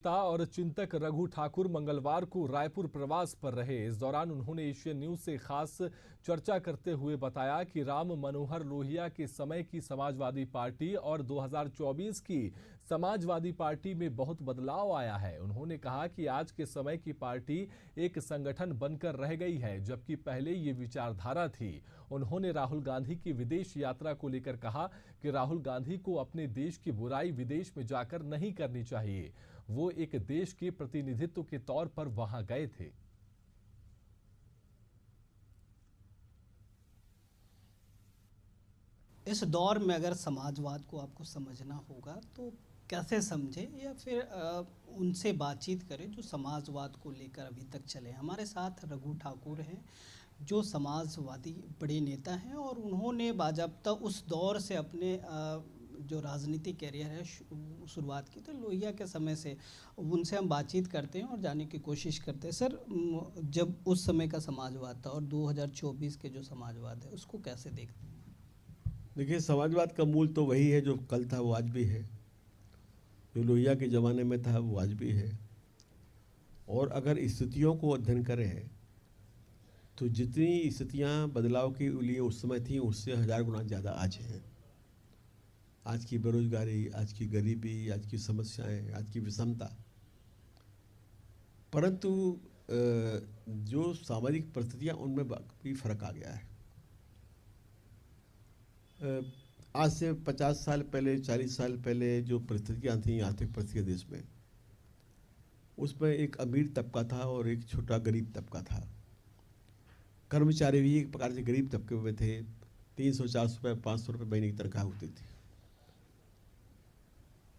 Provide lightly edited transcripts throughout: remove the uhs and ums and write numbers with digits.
नेता और चिंतक रघु ठाकुर मंगलवार को रायपुर प्रवास पर रहे। इस दौरान उन्होंने एशियन न्यूज से खास चर्चा करते हुए बताया कि राम मनोहर लोहिया के समय की समाजवादी पार्टी और 2024 की समाजवादी पार्टी में बहुत बदलाव आया है। उन्होंने कहा कि आज के समय की पार्टी एक संगठन बनकर रह गई है, जबकि पहले ये विचारधारा थी। उन्होंने राहुल गांधी की विदेश यात्रा को लेकर कहा कि राहुल गांधी को अपने देश की बुराई विदेश में जाकर नहीं करनी चाहिए। वो एक देश के प्रतिनिधित्व के तौर पर वहां गए थे। इस दौर में अगर समाजवाद को आपको समझना होगा तो कैसे समझे या फिर उनसे बातचीत करें जो समाजवाद को लेकर अभी तक चले। हमारे साथ रघु ठाकुर हैं जो समाजवादी बड़े नेता हैं और उन्होंने बाजाबता उस दौर से अपने जो राजनीतिक कैरियर है शुरुआत की। तो लोहिया के समय से उनसे हम बातचीत करते हैं और जानने की कोशिश करते हैं। सर, जब उस समय का समाजवाद था और 2024 के जो समाजवाद है उसको कैसे देखते हैं? देखिए, समाजवाद का मूल तो वही है जो कल था वो आज भी है, जो लोहिया के ज़माने में था वो आज भी है। और अगर स्थितियों को अध्ययन करें तो जितनी स्थितियाँ बदलाव के लिए उस समय थी उससे 1000 गुना ज़्यादा आज हैं। आज की बेरोजगारी, आज की गरीबी, आज की समस्याएं, आज की विषमता, परंतु जो सामाजिक परिस्थितियाँ उनमें भी फर्क आ गया है। आज से 50 साल पहले, 40 साल पहले जो परिस्थितियाँ थीं, आर्थिक परिस्थितियाँ देश में, उसमें एक अमीर तबका था और एक छोटा गरीब तबका था। कर्मचारी भी एक प्रकार से गरीब तबके में थे। 300-400 रुपये, 500 रुपये महीने की तनख्वाह होती थी।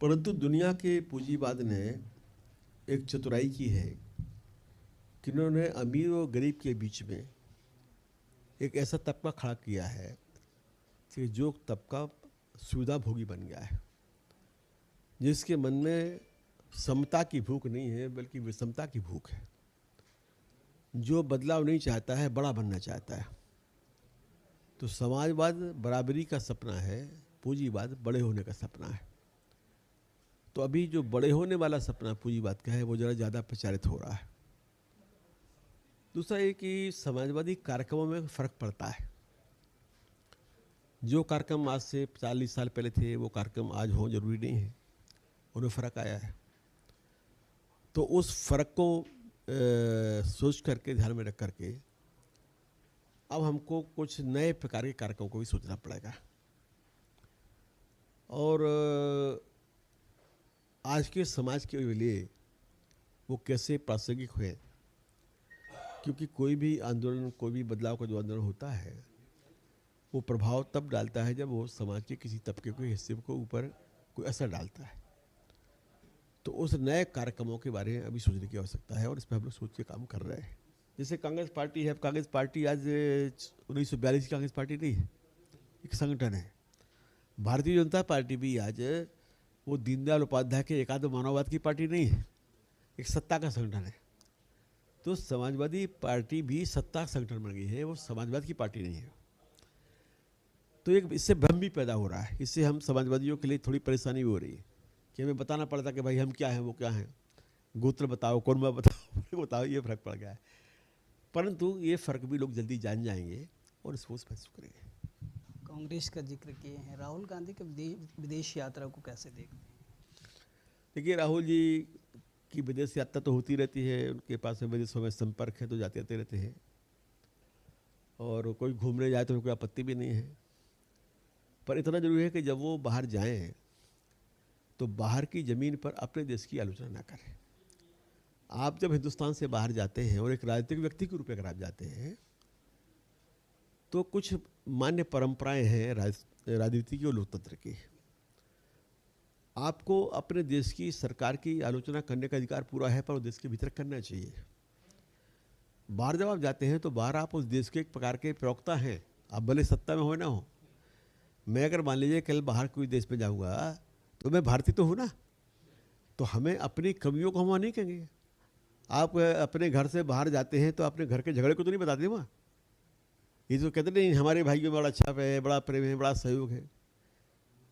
परंतु दुनिया के पूंजीवाद ने एक चतुराई की है कि उन्होंने अमीर और गरीब के बीच में एक ऐसा तबका खड़ा किया है कि जो तबका सुविधा भोगी बन गया है, जिसके मन में समता की भूख नहीं है बल्कि विषमता की भूख है, जो बदलाव नहीं चाहता है, बड़ा बनना चाहता है। तो समाजवाद बराबरी का सपना है, पूंजीवाद बड़े होने का सपना है। तो अभी जो बड़े होने वाला सपना पूंजीवाद का है वो ज़रा ज़्यादा प्रचारित हो रहा है। दूसरा ये कि समाजवादी कार्यक्रमों में फ़र्क पड़ता है। जो कार्यक्रम आज से 40 साल पहले थे वो कार्यक्रम आज हों जरूरी नहीं है, उनमें फ़र्क आया है। तो उस फ़र्क को सोच करके, ध्यान में रख करके अब हमको कुछ नए प्रकार के कार्यक्रमों को भी सोचना पड़ेगा। और आज के समाज के लिए वो कैसे प्रासंगिक हुए, क्योंकि कोई भी आंदोलन, कोई भी बदलाव का जो आंदोलन होता है वो प्रभाव तब डालता है जब वो समाज के किसी तबके के हिस्से को ऊपर कोई असर डालता है। तो उस नए कार्यक्रमों के बारे में अभी सोचने की आवश्यकता है और इस पर हम लोग सोच के काम कर रहे हैं। जैसे कांग्रेस पार्टी है, कांग्रेस पार्टी आज 1942 की कांग्रेस पार्टी नहीं है, एक संगठन है। भारतीय जनता पार्टी भी आज वो दीनदयाल उपाध्याय के एकात्म मानववाद की पार्टी नहीं है, एक सत्ता का संगठन है। तो समाजवादी पार्टी भी सत्ता संगठन बन गई है, वो समाजवाद की पार्टी नहीं है। तो एक इससे भ्रम भी पैदा हो रहा है। इससे हम समाजवादियों के लिए थोड़ी परेशानी भी हो रही है कि हमें बताना पड़ता कि भाई हम क्या हैं, वो क्या हैं, गोत्र बताओ, कौन बताओ बताओ, ये फर्क पड़ गया है। परंतु ये फ़र्क भी लोग जल्दी जान जाएंगे और इसको महसूस करेंगे। कांग्रेस का जिक्र किए हैं, राहुल गांधी के विदेश यात्रा को कैसे देखते हैं? देखिए, राहुल जी की विदेश यात्रा तो होती रहती है, उनके पास में विदेशों में संपर्क है तो जाते आते रहते हैं, और कोई घूमने जाए तो कोई आपत्ति भी नहीं है। पर इतना जरूरी है कि जब वो बाहर जाएं तो बाहर की ज़मीन पर अपने देश की आलोचना ना करें। आप जब हिंदुस्तान से बाहर जाते हैं और एक राजनीतिक व्यक्ति के रूप में अगर आप जाते हैं तो कुछ मान्य परंपराएं हैं राजनीति की और लोकतंत्र की। आपको अपने देश की सरकार की आलोचना करने का अधिकार पूरा है, पर देश के भीतर करना चाहिए। बाहर जब आप जाते हैं तो बाहर आप उस देश के एक प्रकार के प्रवक्ता हैं, आप भले सत्ता में हो ना हो। मैं अगर मान लीजिए कल बाहर कोई देश में जाऊंगा तो मैं भारतीय तो हूँ ना, तो हमें अपनी कमियों को हम वहाँ नहीं कहेंगे। आप अपने घर से बाहर जाते हैं तो अपने घर के झगड़े को तो नहीं बताते वहाँ। ये तो कहते नहीं हमारे भाइयों में बड़ा अच्छा है, बड़ा प्रेम है, बड़ा सहयोग है।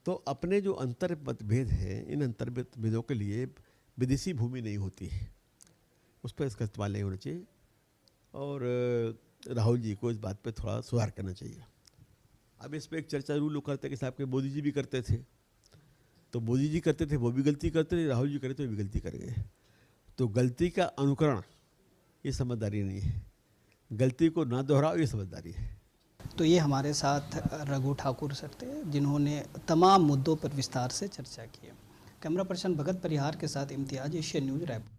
तो अपने जो अंतर मतभेद हैं, इन अंतर मतभेदों के लिए विदेशी भूमि नहीं होती है, उस पर इसका इस्तेमाल नहीं होना चाहिए। और राहुल जी को इस बात पे थोड़ा सुधार करना चाहिए। अब इस पर एक चर्चा जरूर लोग करते हैं कि साहब के मोदी जी भी करते थे, तो मोदी जी करते थे वो भी गलती करते थे, राहुल जी करे तो भी गलती कर गए। तो गलती का अनुकरण ये समझदारी नहीं है, गलती को ना दोहराओ ये समझदारी है। तो ये हमारे साथ रघु ठाकुर सर थे, जिन्होंने तमाम मुद्दों पर विस्तार से चर्चा की है। कैमरा पर्सन भगत परिहार के साथ इम्तियाज, एशियन न्यूज़, रायपुर।